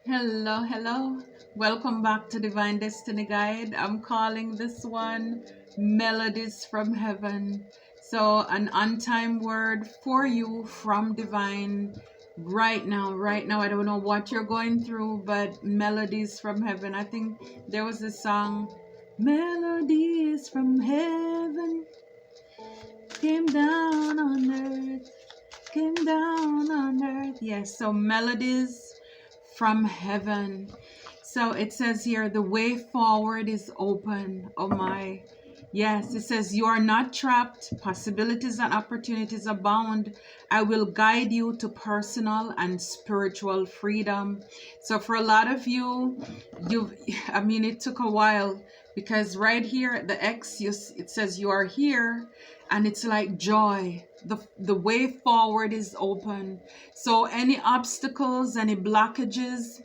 Hello, hello. Welcome back to Divine Destiny Guide. I'm calling this one Melodies from Heaven. So, an on time word for you from Divine right now. Right now, I don't know what you're going through, but Melodies from Heaven. I think there was a song, Melodies from Heaven came down on earth, came down on earth. Yes, so melodies from heaven. So it says here, the way forward is open. Oh my. Yes, it says, you are not trapped. Possibilities and opportunities abound. I will guide you to personal and spiritual freedom. So for a lot of you, it took a while because right here at the X, it says you are here and it's like joy. The way forward is open. So any obstacles, any blockages,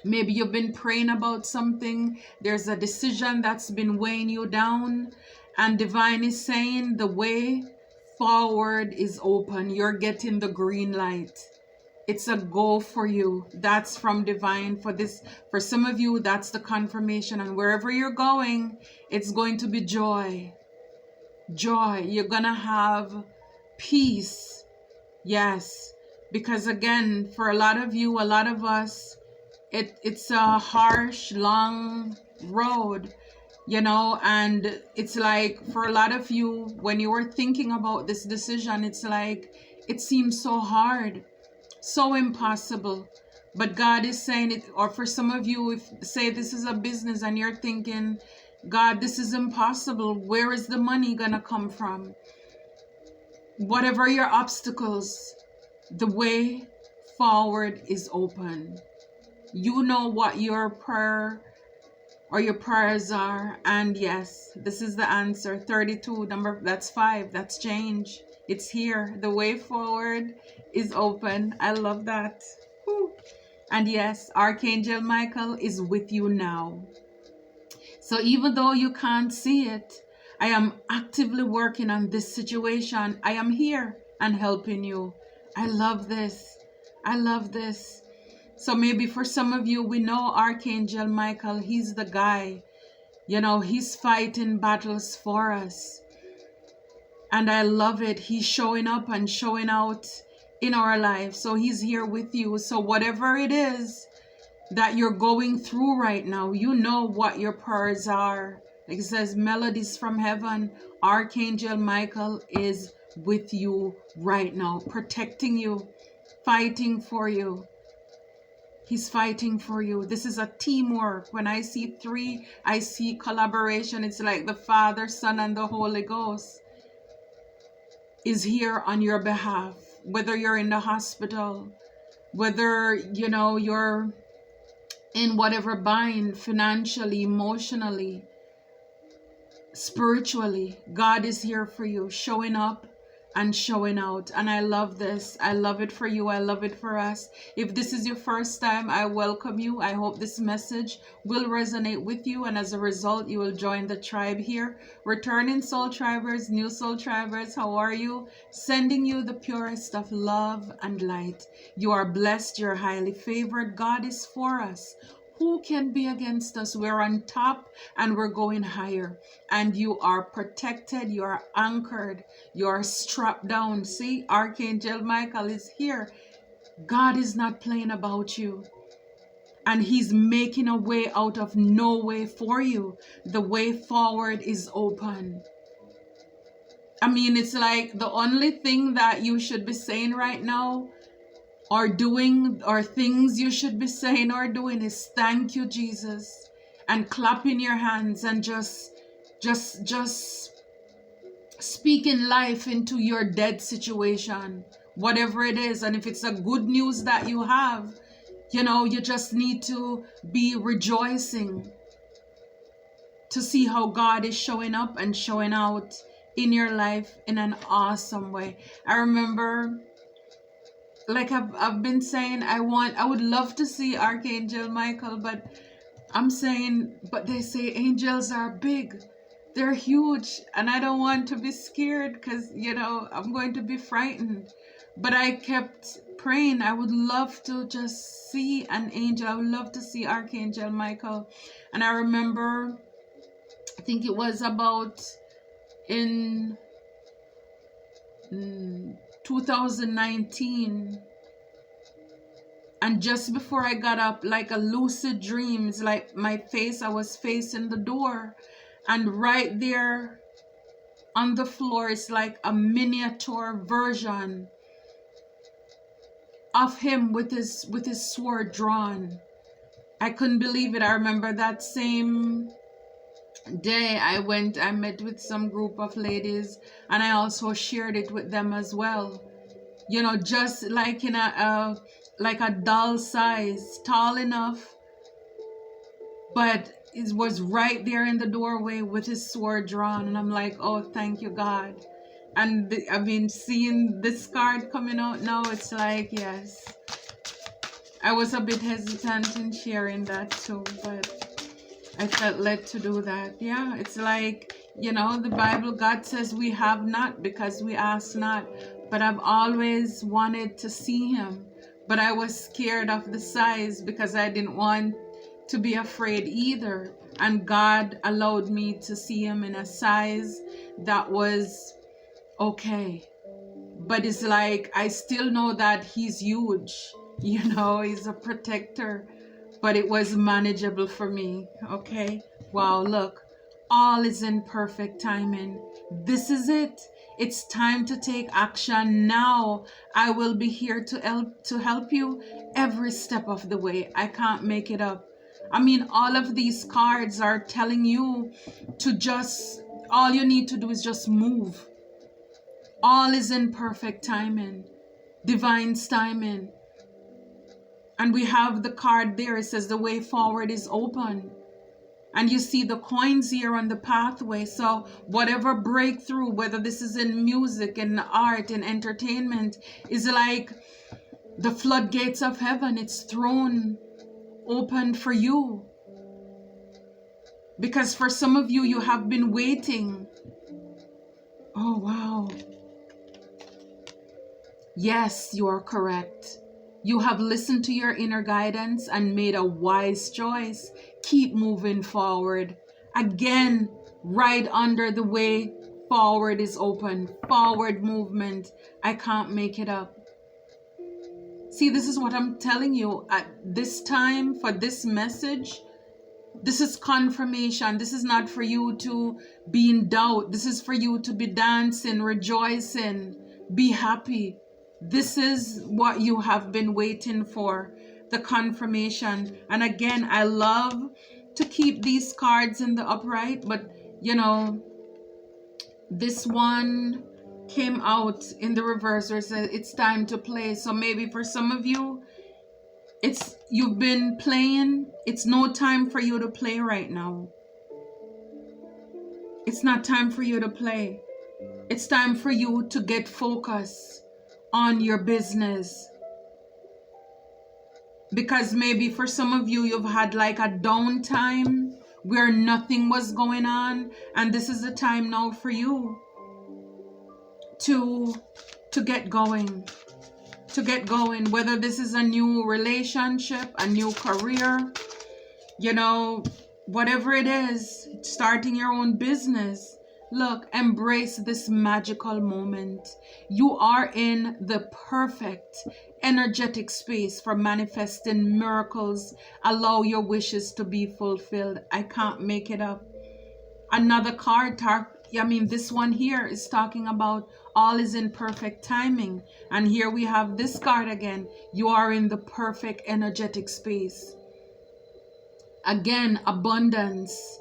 maybe you've been praying about something, there's a decision that's been weighing you down, and divine is saying the way forward is open. You're getting the green light. It's a go for you. That's from divine. For some of you, that's the confirmation. And wherever you're going, it's going to be joy. Joy. You're gonna have peace. Yes, because again, for a lot of you, a lot of us, it's a harsh, long road, and it's like for a lot of you, when you were thinking about this decision, it's like it seems so hard, so impossible. But God is saying it. Or for some of you, if say this is a business and you're thinking, God, this is impossible, where is the money gonna come from? Whatever your obstacles, the way forward is open. You know what your prayer or your prayers are, and yes, this is the answer. 32, that's 5, that's change. It's here. The way forward is open. I love that. Whew. And yes, Archangel Michael is with you now. So even though you can't see it, I am actively working on this situation. I am here and helping you. I love this. I love this. So maybe for some of you, we know Archangel Michael, he's the guy. He's fighting battles for us. And I love it. He's showing up and showing out in our life. So he's here with you. So whatever it is that you're going through right now, you know what your prayers are. Like it says, melodies from heaven. Archangel Michael is with you right now, protecting you, fighting for you. He's fighting for you. This is a teamwork. When I see 3, I see collaboration. It's like the Father, Son, and the Holy Ghost is here on your behalf. Whether you're in the hospital, whether, you're in whatever bind, financially, emotionally, spiritually, God is here for you, showing up and showing out. And I love this. I love it for you. I love it for us. If this is your first time, I welcome you. I hope this message will resonate with you, and as a result, you will join the tribe here. Returning soul tribers, new soul tribers, how are you? Sending you the purest of love and light. You are blessed. You're highly favored. God is for us. Who can be against us? We're on top and we're going higher. And you are protected. You are anchored. You are strapped down. See, Archangel Michael is here. God is not playing about you. And he's making a way out of no way for you. The way forward is open. It's like the only thing that you should be saying right now or doing, or things you should be saying or doing, is thank you, Jesus, and clapping your hands and just speaking life into your dead situation, whatever it is. And if it's a good news that you have, you just need to be rejoicing to see how God is showing up and showing out in your life in an awesome way. I remember, like I've been saying, I would love to see Archangel Michael, but they say angels are big, they're huge, and I don't want to be scared because I'm going to be frightened. But I kept praying, I would love to just see an angel. I would love to see Archangel Michael. And I remember, I think it was about in 2019, and just before I got up, like a lucid dream, it's like I was facing the door, and right there on the floor is like a miniature version of him with his sword drawn. I couldn't believe it. I remember that same day I met with some group of ladies, and I also shared it with them as well. You know, just like in a doll size, tall enough, but it was right there in the doorway with his sword drawn. And I'm like, oh, thank you, God. And I've been seeing this card coming out now. It's like, yes. I was a bit hesitant in sharing that too, but I felt led to do that. Yeah, it's like, you know, the Bible, God says we have not because we ask not. But I've always wanted to see him. But I was scared of the size because I didn't want to be afraid either. And God allowed me to see him in a size that was okay. But it's like, I still know that he's huge. You know, he's a protector. But it was manageable for me. Okay. Wow, look. All is in perfect timing. This is it. It's time to take action now. I will be here to help you every step of the way. I can't make it up. I mean, all of these cards are telling you to just, all you need to do is just move. All is in perfect timing. Divine timing. And we have the card there. It says the way forward is open. And you see the coins here on the pathway. So whatever breakthrough, whether this is in music, in art, in entertainment, is like the floodgates of heaven. It's thrown open for you. Because for some of you, you have been waiting. Oh, wow. Yes, you are correct. You have listened to your inner guidance and made a wise choice. Keep moving forward. Again, right under the way forward is open. Forward movement. I can't make it up. See, this is what I'm telling you. At this time, for this message, this is confirmation. This is not for you to be in doubt. This is for you to be dancing, rejoicing, be happy. This is what you have been waiting for, the confirmation. And again, I love to keep these cards in the upright, but you know, this one came out in the reverse where it says it's time to play. So maybe for some of you, you've been playing. It's no time for you to play right now. It's not time for you to play. It's time for you to get focused on your business. Because maybe for some of you, you've had like a downtime where nothing was going on, and this is the time now for you to get going. To get going, whether this is a new relationship, a new career, you know, whatever it is, starting your own business. Look, embrace this magical moment. You are in the perfect energetic space for manifesting miracles. Allow your wishes to be fulfilled. I can't make it up. Another card, this one here is talking about all is in perfect timing. And here we have this card again. You are in the perfect energetic space. Again, abundance.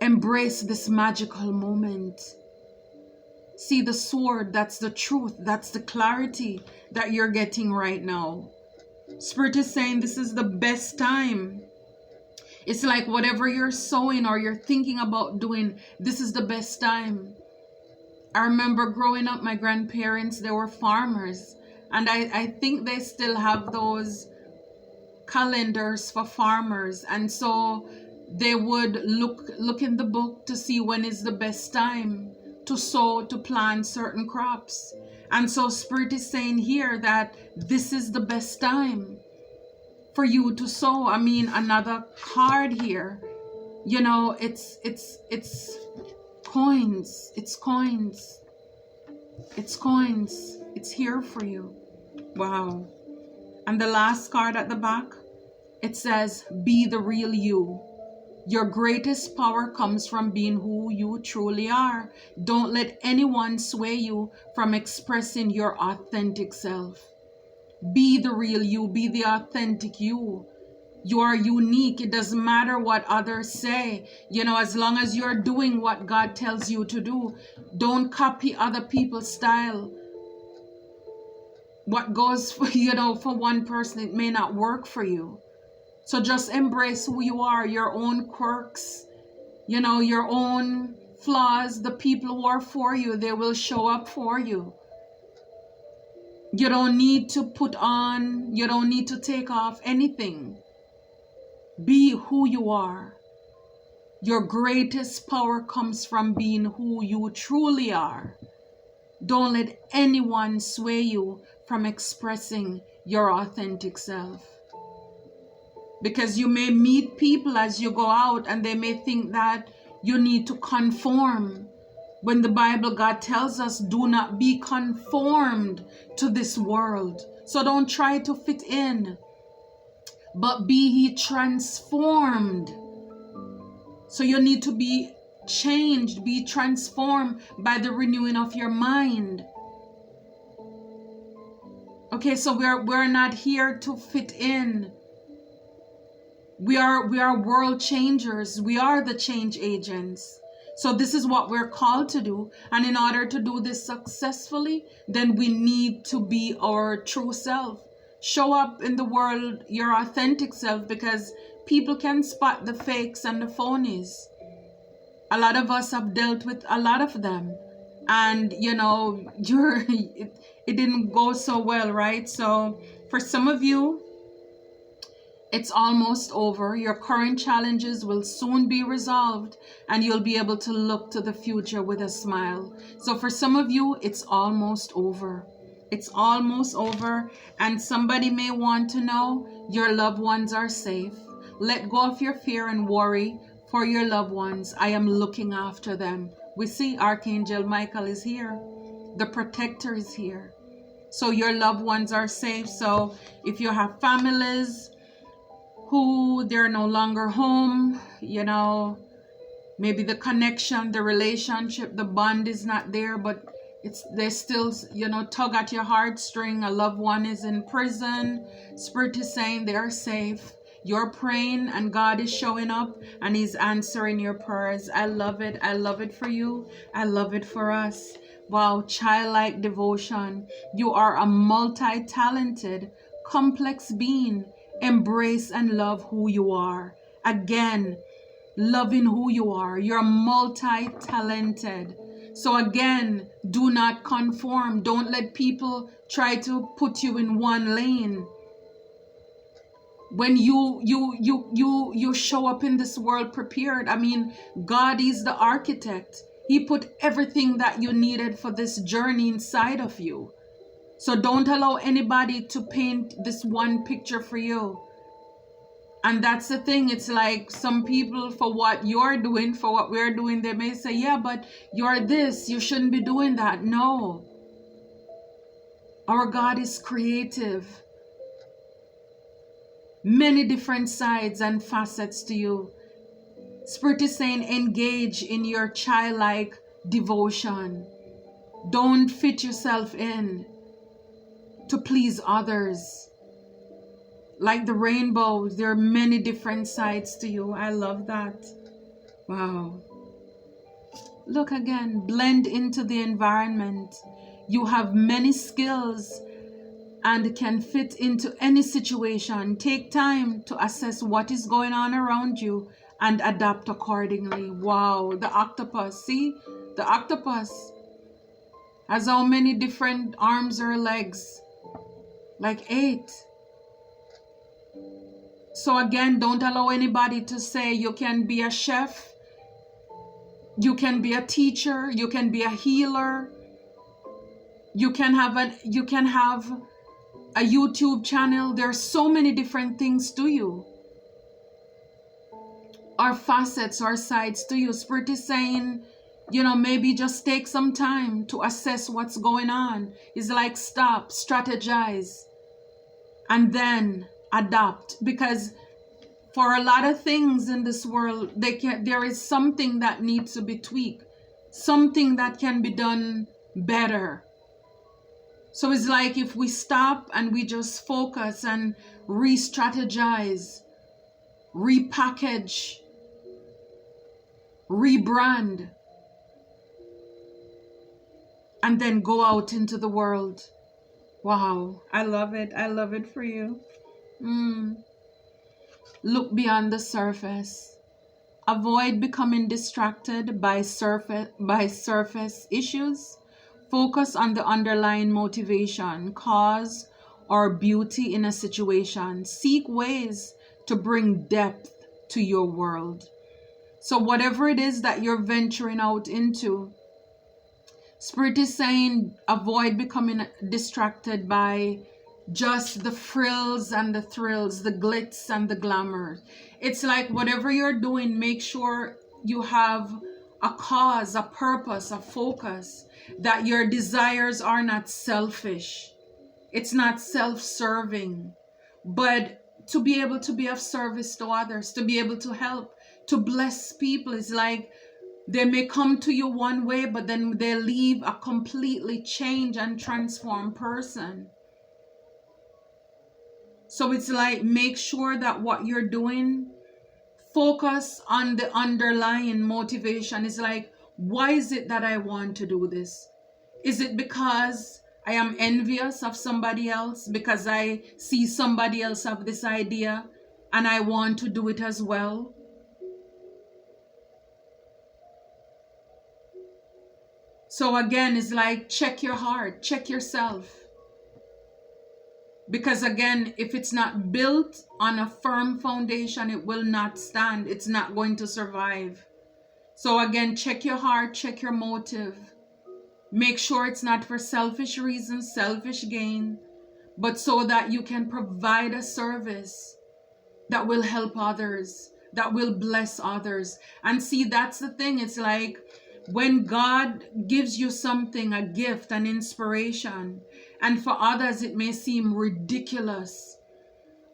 Embrace this magical moment. See the sword, that's the truth, that's the clarity that you're getting right now. Spirit is saying this is the best time. It's like whatever you're sowing or you're thinking about doing, this is the best time. I remember growing up, my grandparents, they were farmers. And I think they still have those calendars for farmers. And so they would look in the book to see when is the best time to sow, to plant certain crops. And so Spirit is saying here that this is the best time for you to sow. I mean, another card here, you know, it's coins. It's coins. It's coins. It's here for you. Wow. And the last card at the back, it says, be the real you. Your greatest power comes from being who you truly are. Don't let anyone sway you from expressing your authentic self. Be the real you. Be the authentic you. You are unique. It doesn't matter what others say. You know, as long as you're doing what God tells you to do, don't copy other people's style. What goes for, you know, for one person, it may not work for you. So just embrace who you are, your own quirks, you know, your own flaws. The people who are for you, they will show up for you. You don't need to put on, you don't need to take off anything. Be who you are. Your greatest power comes from being who you truly are. Don't let anyone sway you from expressing your authentic self. Because you may meet people as you go out and they may think that you need to conform. When the Bible, God tells us, do not be conformed to this world. So don't try to fit in, but be ye transformed. So you need to be changed, be transformed by the renewing of your mind. Okay, so we're not here to fit in. We are world changers. We are the change agents. So this is what we're called to do. And in order to do this successfully, then we need to be our true self. Show up in the world your authentic self, because people can spot the fakes and the phonies. A lot of us have dealt with a lot of them. And, you know, it didn't go so well, right? So for some of you, it's almost over. Your current challenges will soon be resolved and you'll be able to look to the future with a smile. So for some of you, it's almost over. It's almost over, and somebody may want to know your loved ones are safe. Let go of your fear and worry for your loved ones. I am looking after them. We see Archangel Michael is here. The protector is here. So your loved ones are safe. So if you have families who they're no longer home, you know, maybe the connection, the relationship, the bond is not there, but they still, you know, tug at your heartstring. A loved one is in prison. Spirit is saying they are safe. You're praying and God is showing up and He's answering your prayers. I love it. I love it for you. I love it for us. Wow, childlike devotion. You are a multi-talented, complex being. Embrace and love who you are. Again, loving who you are. You're multi-talented. So again, do not conform. Don't let people try to put you in one lane. When you show up in this world prepared, I mean, God is the architect. He put everything that you needed for this journey inside of you. So don't allow anybody to paint this one picture for you. And that's the thing. It's like some people, for what you're doing, for what we're doing, they may say, yeah, but you're this, you shouldn't be doing that. No. Our God is creative. Many different sides and facets to you. Spirit is saying, engage in your childlike devotion. Don't fit yourself in to please others. Like the rainbows, there are many different sides to you. I love that. Wow. Look again, blend into the environment. You have many skills and can fit into any situation. Take time to assess what is going on around you and adapt accordingly. Wow, the octopus. See, the octopus has how many different arms or legs? Like 8. So again, don't allow anybody to say you can be a chef, you can be a teacher, you can be a healer, You can have a YouTube channel. There are so many different things to you, or facets or sides to you. Spirit is saying, maybe just take some time to assess what's going on. It's like stop, strategize, and then adapt. Because for a lot of things in this world, there is something that needs to be tweaked, something that can be done better. So it's like if we stop and we just focus and re-strategize, repackage, rebrand, and then go out into the world. Wow, I love it. I love it for you. Look beyond the surface. Avoid becoming distracted by surface issues. Focus on the underlying motivation, cause, or beauty in a situation. Seek ways to bring depth to your world. So whatever it is that you're venturing out into, Spirit is saying avoid becoming distracted by just the frills and the thrills, the glitz and the glamour. It's like whatever you're doing, make sure you have a cause, a purpose, a focus, that your desires are not selfish. It's not self-serving, but to be able to be of service to others, to be able to help, to bless people. Is like they may come to you one way, but then they leave a completely changed and transformed person. So it's like, make sure that what you're doing, focus on the underlying motivation. It's like, why is it that I want to do this? Is it because I am envious of somebody else? Because I see somebody else have this idea and I want to do it as well? So again, it's like, check your heart, check yourself. Because again, if it's not built on a firm foundation, it will not stand. It's not going to survive. So again, check your heart, check your motive. Make sure it's not for selfish reasons, selfish gain, but so that you can provide a service that will help others, that will bless others. And see, that's the thing. It's like when God gives you something, a gift, an inspiration, and for others it may seem ridiculous,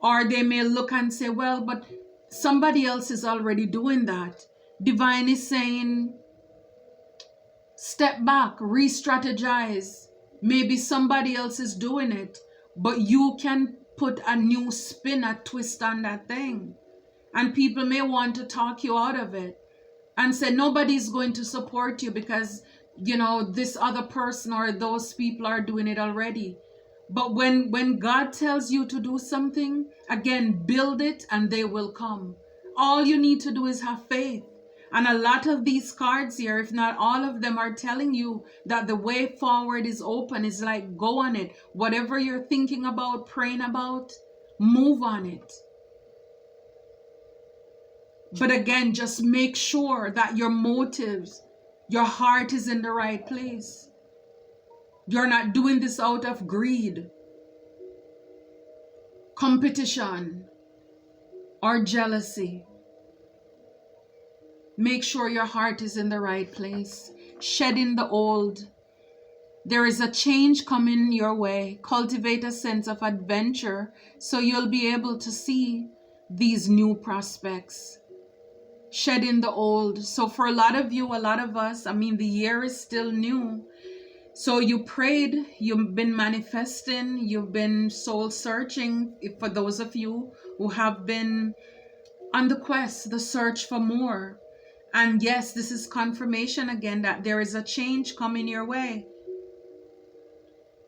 or they may look and say, well, but somebody else is already doing that. Divine is saying, step back, re-strategize. Maybe somebody else is doing it, but you can put a new spin, a twist on that thing. And people may want to talk you out of it and say nobody's going to support you because, this other person or those people are doing it already. But when God tells you to do something, again, build it and they will come. All you need to do is have faith. And a lot of these cards here, if not all of them, are telling you that the way forward is open. It's like, go on it. Whatever you're thinking about, praying about, move on it. But again, just make sure that your motives, your heart is in the right place. You're not doing this out of greed, competition, or jealousy. Make sure your heart is in the right place. Shedding the old. There is a change coming your way. Cultivate a sense of adventure so you'll be able to see these new prospects. Shedding the old. So for a lot of you, a lot of us, the year is still new. So you prayed, you've been manifesting, you've been soul searching. For those of you who have been on the quest, the search for more. And yes, this is confirmation again that there is a change coming your way.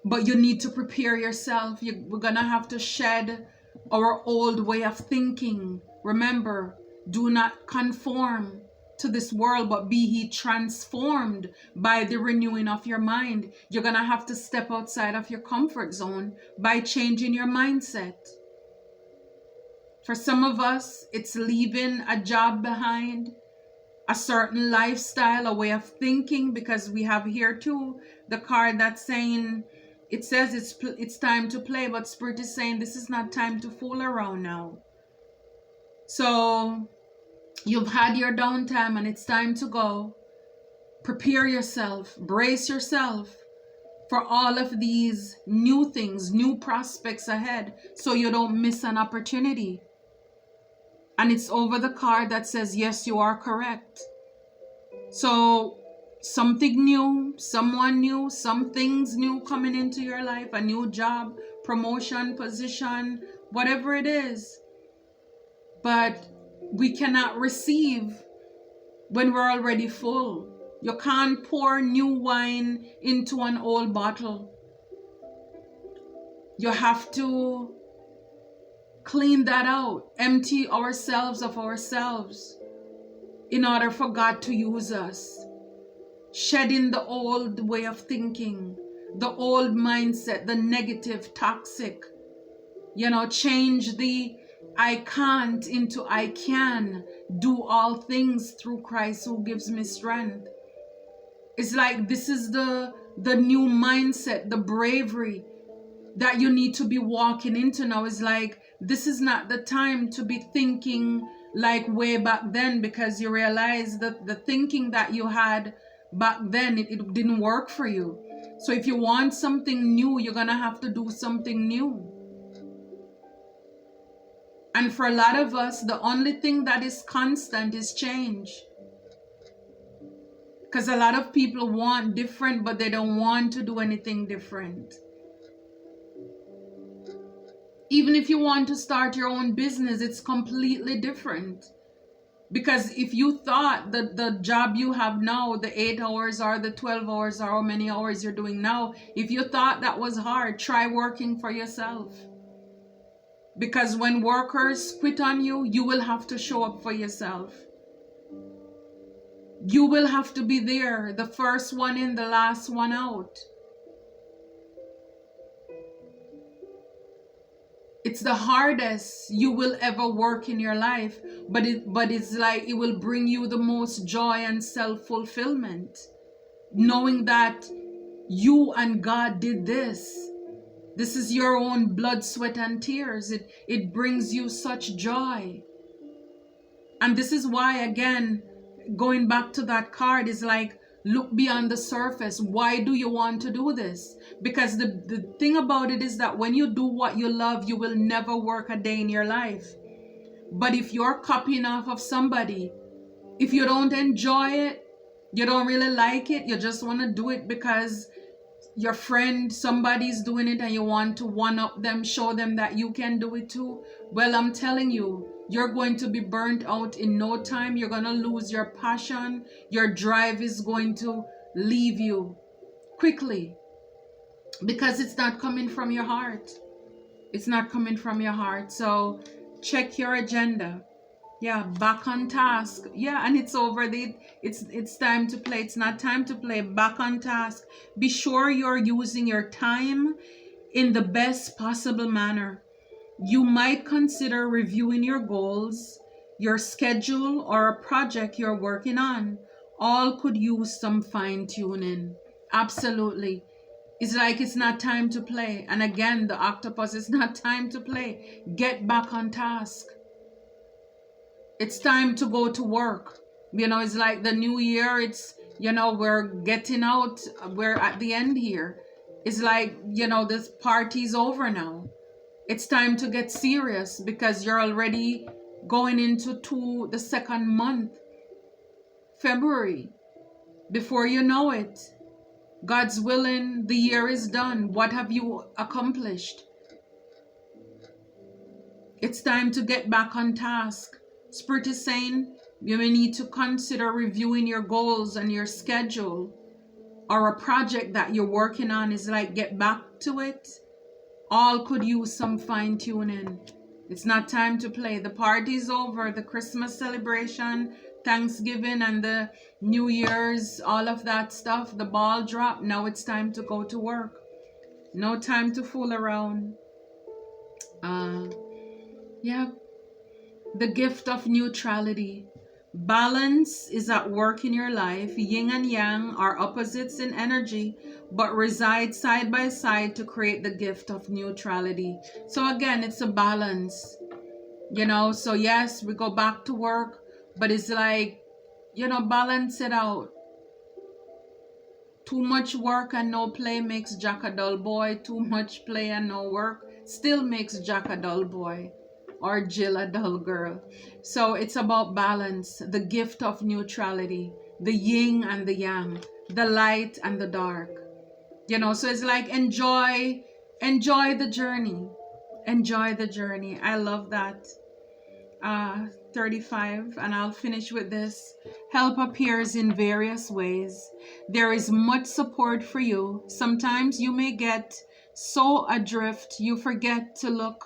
But you need to prepare yourself. We're going to have to shed our old way of thinking. Remember, do not conform to this world, but be ye transformed by the renewing of your mind. You're going to have to step outside of your comfort zone by changing your mindset. For some of us, it's leaving a job behind, a certain lifestyle, a way of thinking, because we have here too the card that's saying, it says it's time to play, but Spirit is saying this is not time to fool around now. So you've had your downtime and it's time to go. Prepare yourself, brace yourself for all of these new things, new prospects ahead, so you don't miss an opportunity. And it's over the card that says, yes, you are correct. So something new, someone new, some things new coming into your life, a new job, promotion, position, whatever it is. But we cannot receive when we're already full. You can't pour new wine into an old bottle. You have to clean that out, empty ourselves of ourselves in order for God to use us. Shedding the old way of thinking, the old mindset, the negative, toxic. Change the I can't into I can do all things through Christ who gives me strength. It's like this is the new mindset, the bravery that you need to be walking into now. Is like, this is not the time to be thinking like way back then, because you realize that the thinking that you had back then, it didn't work for you. So if you want something new, you're gonna have to do something new. And for a lot of us, the only thing that is constant is change. Because a lot of people want different, but they don't want to do anything different. Even if you want to start your own business, it's completely different. Because if you thought that the job you have now, the 8 hours or the 12 hours or how many hours you're doing now, if you thought that was hard, try working for yourself. Because when workers quit on you, you will have to show up for yourself. You will have to be there, the first one in, the last one out. It's the hardest you will ever work in your life, but it's like it will bring you the most joy and self-fulfillment, knowing that you and God did this. This is your own blood, sweat, and tears. It brings you such joy. And this is why, again, going back to that card, is like, look beyond the surface. Why do you want to do this? Because the thing about it is that when you do what you love, you will never work a day in your life. But if you're copying off of somebody, if you don't enjoy it, you don't really like it, you just want to do it because your friend, somebody's doing it and you want to one-up them, show them that you can do it too, well, I'm telling you, you're going to be burnt out in no time. You're going to lose your passion. Your drive is going to leave you quickly because it's not coming from your heart. It's not coming from your heart. So check your agenda. Yeah, back on task. Yeah, and it's over. It's time to play. It's not time to play. Back on task. Be sure you're using your time in the best possible manner. You might consider reviewing your goals, your schedule, or a project you're working on. All could use some fine-tuning. Absolutely. It's like it's not time to play. And again, the octopus, it's not time to play. Get back on task. It's time to go to work. It's like the new year. It's, we're getting out. We're at the end here. It's like, this party's over now. It's time to get serious because you're already going into the second month, February. Before you know it, God's willing, the year is done. What have you accomplished? It's time to get back on task. Spirit is saying you may need to consider reviewing your goals and your schedule, or a project that you're working on. Is like, get back to it. All could use some fine-tuning. It's not time to play. The party's over. The Christmas celebration, Thanksgiving, and the New Year's, all of that stuff, the ball dropped. Now it's time to go to work. No time to fool around. Yeah. The gift of neutrality. Balance is at work in your life. Yin and yang are opposites in energy, but reside side by side to create the gift of neutrality. So again, it's a balance, you know. So yes, we go back to work, but it's like, you know, balance it out. Too much work and no play makes Jack a dull boy. Too much play and no work still makes Jack a dull boy, or Jill a dull girl. So it's about balance, the gift of neutrality, the yin and the yang, the light and the dark. You know, so it's like enjoy the journey. Enjoy the journey. I love that. 35, and I'll finish with this. Help appears in various ways. There is much support for you. Sometimes you may get so adrift you forget to look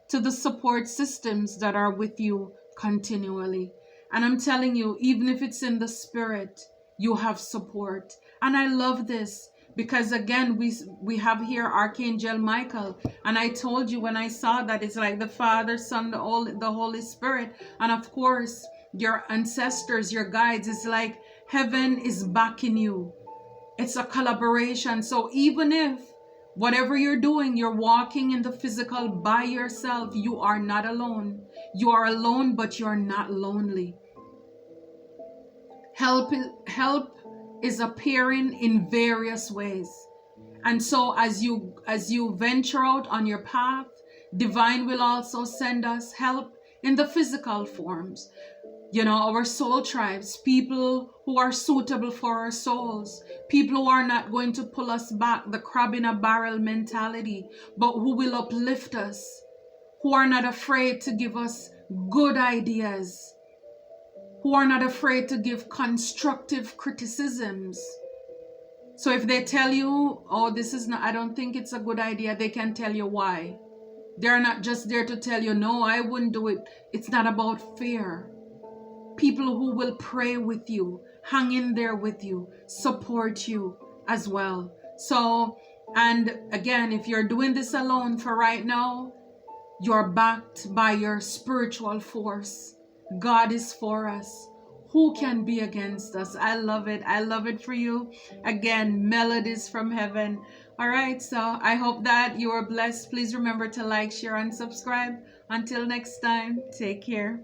to the support systems that are with you continually. And I'm telling you, even if it's in the spirit, you have support. And I love this because again, we have here Archangel Michael, and I told you when I saw that, it's like the Father, Son, the Holy Spirit, and of course your ancestors, your guides. It's like heaven is backing you. It's a collaboration. So even if whatever you're doing, you're walking in the physical by yourself, you are not alone. You are alone, but you're not lonely. Help is appearing in various ways. And so as you venture out on your path, divine will also send us help in the physical forms. You know, our soul tribes, people who are suitable for our souls, people who are not going to pull us back, the crab in a barrel mentality, but who will uplift us, who are not afraid to give us good ideas, who are not afraid to give constructive criticisms. So if they tell you, oh, this is not, I don't think it's a good idea, they can tell you why. They're not just there to tell you, no, I wouldn't do it. It's not about fear. People who will pray with you, hang in there with you, support you as well. So, and again, if you're doing this alone for right now, you're backed by your spiritual force. God is for us. Who can be against us? I love it. I love it for you. Again, melodies from heaven. All right, so I hope that you are blessed. Please remember to like, share, and subscribe. Until next time, take care.